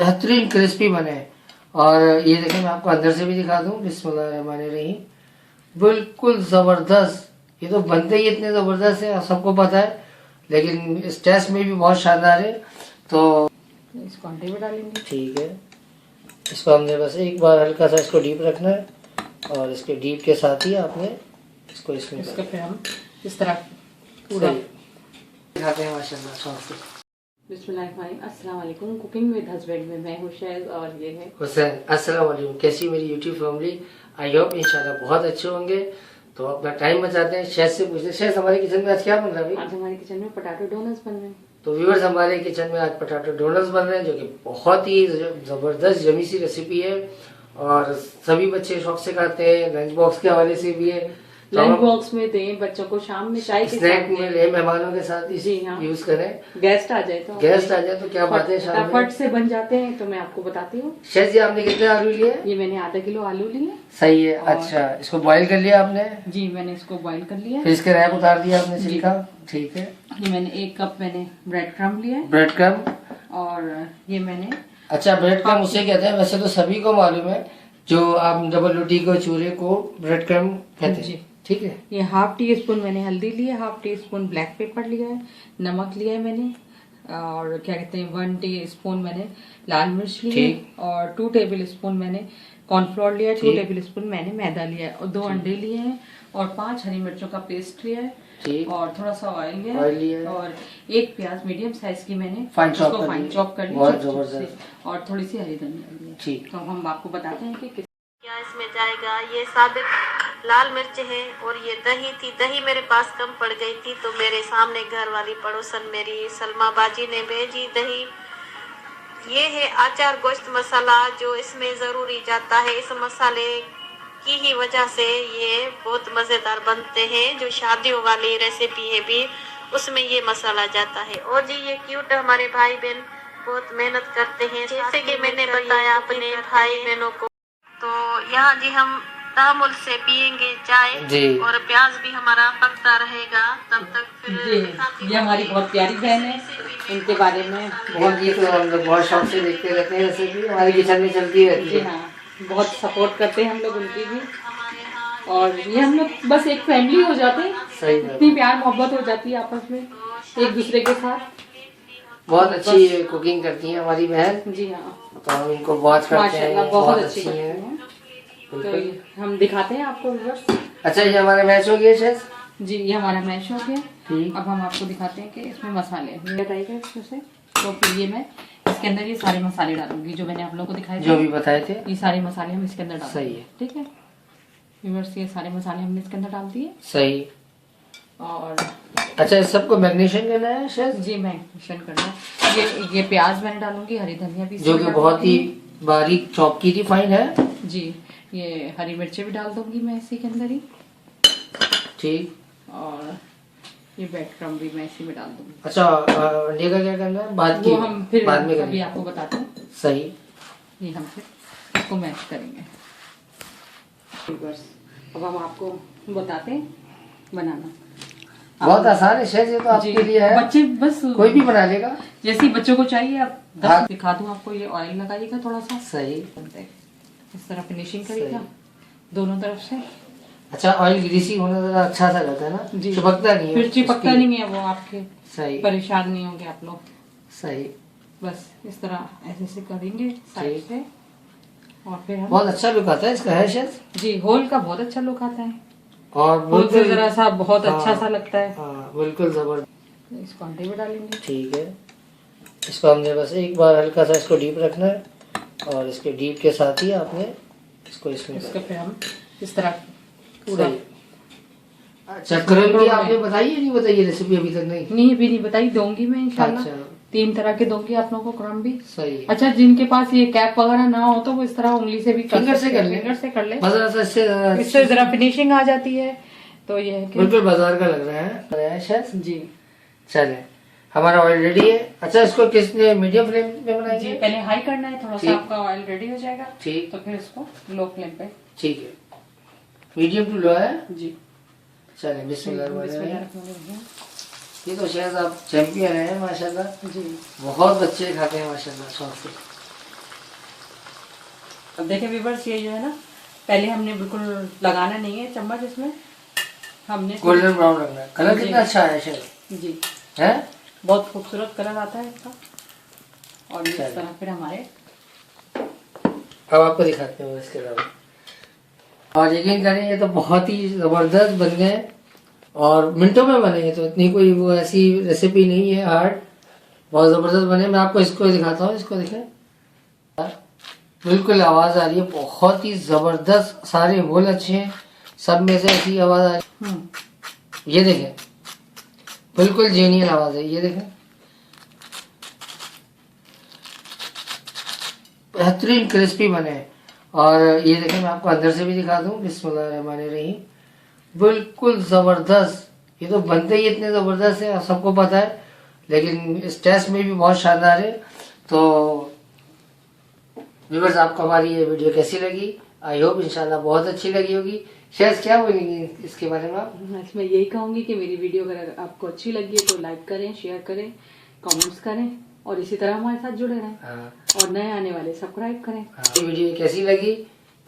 बेहतरीन क्रिस्पी बने। और ये देखिए मैं आपको अंदर से भी दिखा दूं, बिस्मिल्लाहिर्रहमानिर्रहीम, बिल्कुल जबरदस्त। ये तो बनते ही इतने जबरदस्त है, सबको पता है, लेकिन इस टेस्ट में भी बहुत शानदार है। तो इसको अंडे में डालेंगे। ठीक है, इसको हमने बस एक बार हल्का सा इसको डीप रखना है, और इसके डीप के साथ ही आपने इसको इसमें इसका फिर हम इस तरह पूरा दिखाते हैं माशाल्लाह सॉफ्ट। बिस्मिल्लाहिर्रहमानिर्रहीम, अस्सलाम वालेकुम। कुकिंग विद हस्बैंड में मैं हूँ शहज़ और ये है हुसैन। अस्सलाम वालेकुम, कैसी मेरी यूट्यूब फैमिली? आई होप इंशाल्लाह बहुत अच्छे होंगे। तो अपना टाइम बचाते हैं, शेफ से पूछते हैं, शेफ हमारे किचन में आज क्या बन रहा है? आज हमारे किचन में पोटैटो डोनट्स बन रहे हैं। तो व्यूअर्स, हमारे किचन में आज पोटैटो डोनट्स बन रहे हैं, जो कि बहुत ही ज़बरदस्त यमी सी रेसिपी है, और सभी बच्चे शौक से खाते हैं। लंच बॉक्स के हवाले से भी है, लंच बॉक्स में दें बच्चों को, शाम में चाय के स्नैक साथ में ले, मेहमानों के साथ जी हाँ, यूज करें। गेस्ट आ जाए तो क्या बात है, शाम में फटाफट से बन जाते हैं। तो मैं आपको बताती हूँ। शेफ जी, आपने कितने आलू लिए? ये मैंने आधा किलो आलू लिए। सही है। अच्छा, इसको बॉईल कर लिया आपने? जी, मैंने इसको बॉईल कर लिया। फिर इसके रैक उतार दिया आपने छिलका? ठीक है। ये मैंने 1 कप मैंने ब्रेड क्रम्ब लिया है। Bread crumb? और ये मैंने अच्छा, ब्रेड क्रम्ब उसे कहते हैं, वैसे तो सभी को मालूम है, जो आप डबल रोटी को चूरे को ब्रेड क्रम्ब कहते हैं। ठीक है। ये ½ टी स्पून मैंने हल्दी लिया है, ½ टी स्पून ब्लैक पेपर लिया है, नमक लिया है मैंने, और क्या कहते हैं 1 टीस्पून मैंने लाल मिर्च ली है, और 2 टेबल स्पून मैंने कॉर्नफ्लोर लिया है, 2 टेबल स्पून मैंने मैदा लिया है, और 2 अंडे लिए हैं, और 5 हरी मिर्चों का पेस्ट लिया है, और थोड़ा सा ऑयल लिया है, और 1 प्याज मीडियम साइज की मैंने फाइन चॉप कर ली, और थोड़ी सी हरी धनिया ली है। तो हम आपको बताते हैं कि क्या इसमें जाएगा। ये साबित लाल मिर्च है, और ये दही थी। दही मेरे पास कम पड़ गई थी, तो मेरे सामने घर वाली पड़ोसन मेरी सलमा बाजी ने भेजी दही। ये है आचार गोश्त मसाला, जो इसमें ज़रूरी जाता है। इस मसाले की ही वजह से ये बहुत मज़ेदार बनते हैं। जो शादियों वाली रेसिपी है भी, उसमें ये मसाला जाता है। और जी, ये क्यूट हमारे भाई बहन बहुत मेहनत करते हैं, जैसे कि मैंने बताया अपने भाई बहनों को। तो यहाँ जी हम तहमुल से पियेंगे चाय, और प्याज भी हमारा पकता रहेगा तब तक। फिर ये हमारी बहुत प्यारी बहन है, इनके बारे में हम लोग बहुत शौक से देखते रहते हैं, रेसिपी हमारे किचन में चलती रहती है। हाँ, बहुत सपोर्ट करते हैं हम लोग उनकी भी, और ये हम लोग बस एक फैमिली हो जाते हैं। सही, इतनी प्यार मोहब्बत हो जाती है आपस में एक दूसरे के साथ। बहुत अच्छी कुकिंग करती है हमारी बहन। जी हाँ, तो हम इनको बहुत करते हैं, बहुत अच्छी है। तो हम दिखाते हैं आपको व्यूअर्स। अच्छा, ये हमारा मैच हो गया शेफ जी, ये हमारा मैच हो गया। ठीक। अब हम आपको दिखाते हैं कि इसमें मसाले बताइएगा इसमें से। तो फिर ये मैं इसके अंदर ये सारे मसाले डालूंगी जो मैंने आप लोगों को दिखाए थे, जो भी बताए थे। ये सारे मसाले हम इसके अंदर डाल। सही है, ठीक है व्यूअर्स, ये सारे मसाले हमने इसके अंदर डाल दिए। सही। और अच्छा, इस सबको मैरिनेशन करना है शेफ? जी, मैरिनेशन करना है। ये प्याज मैंने डालूंगी, हरी धनिया भी, जो कि बहुत ही बारीक चॉप की थी, फाइन है जी। ये हरी मिर्चें भी डाल दूंगी मैं इसी के अंदर ही। ठीक। और ये ब्रेड क्रम्ब भी मैं इसी में डाल दूंगी। अच्छा, अंडे का क्या करना है? बाद वो हम फिर बाद में अभी आपको बताते हैं। सही। ये हम फिर इसको मैश करेंगे। अब हम आपको बताते हैं बनाना। बहुत आसान है शेफ, ये तो आपके लिए है, बच्चे बस कोई भी बना लेगा, जैसे बच्चों को चाहिए। अब दिखा दूं आपको, ये ऑयल लगाइएगा थोड़ा सा। सही। इस तरह फिनिशिंग करिएगा दोनों तरफ से। अच्छा, ऑयल ग्रीसी होना जरा अच्छा सा रहता है ना, चिपकता नहीं है। फिर चिपकता नहीं है वो आपके। सही। परेशान नहीं होंगे आप लोग। सही। बस इस तरह ऐसे से करेंगे साइड से, और फिर बहुत अच्छा लुक आता है इसका, है शेफ जी? होल का बहुत अच्छा लुक आता है, और होल से जरा सा बहुत अच्छा सा लगता है। बिल्कुल जबरदस्त। इसको अंडे में डालेंगे। ठीक है, इसको हमने बस एक बार हल्का सा इसको डीप रखना है, और इसके डीप के साथ ही आपने इसको इसमें फिर हम इस तरह पूरा। अच्छा, क्रम्ब भी आपने बताई है? नहीं बताइए रेसिपी अभी तक? नहीं अभी नहीं बताई, दूंगी मैं इंशाल्लाह। अच्छा। 3 तरह के दूंगी आप लोगों को क्रम्ब भी। सही। अच्छा, जिनके पास ये कैप वगैरह ना हो तो वो इस तरह उंगली से भी फिंगर से कर ले, इससे जरा फिनिशिंग आ जाती है। तो ये है कि बिल्कुल बाजार का लग रहा है शेफ जी। चले, हमारा ऑयल रेडी है। अच्छा, इसको किसने मीडियम फ्लेम पे बनाएंगे? जी, पहले हाई करना है, थोड़ा सा आपका ऑयल रेडी हो जाएगा। ठीक। तो फिर इसको लो फ्लेम पे। ठीक है, मीडियम टू लो है जी। चले, बिस्मिल्लाह। ये तो शायद आप चैंपियन है माशाल्लाह जी, बहुत बच्चे खाते हैं माशाल्लाह शौक से। अब देखें व्यूअर्स, ये जो है ना, पहले हमने बिल्कुल लगाना नहीं है चम्मच इसमें, हमने गोल्डन ब्राउन रखना है। कलर जी। कितना अच्छा है शैल जी, है। बहुत खूबसूरत कलर आता है इसका। और इस चलिए। तरह फिर हमारे अब आपको दिखाते हैं इसके अलावा। और यकीन करें ये तो बहुत ही जबरदस्त बन गए और मिनटों में बने। तो इतनी कोई वो ऐसी रेसिपी नहीं है हार्ड, बहुत जबरदस्त बने। मैं आपको इसको दिखाता हूँ, इसको देखें, बिल्कुल आवाज आ रही है, बहुत ही जबरदस्त। सारे होल अच्छे हैं, सब में से ऐसी आवाज आ रही है। ये देखें, बिल्कुल जेन्युइन आवाज है। ये देखें, बेहतरीन क्रिस्पी बने हैं। और ये देखें, मैं आपको अंदर से भी दिखा दूं। बिस्मिल्लाहिर्रहमानिर्रहीम, बिल्कुल जबरदस्त। ये तो बनते ही इतने जबरदस्त है, सबको पता है, लेकिन इस टेस्ट में भी बहुत शानदार है। तो व्यूअर्स, आपको हमारी ये वीडियो कैसी लगी? आई होप इंशाल्लाह बहुत अच्छी लगी होगी। शेयर क्या बोलेंगे इसके बारे में आप? मैं यही कहूंगी कि मेरी वीडियो अगर आपको अच्छी लगी है तो लाइक करें, शेयर करें, कमेंट्स करें और इसी तरह हमारे साथ जुड़े रहें। हाँ, और नए आने वाले सब्सक्राइब करें। हाँ। ये वीडियो कैसी लगी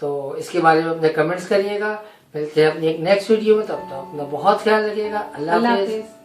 तो इसके बारे में अपने कमेंट्स करिएगा। मिलते हैं अपनी एक नेक्स्ट वीडियो में, तब तक अपना बहुत ख्याल रखिएगा। अल्लाह हाफिज़। हाफिज़।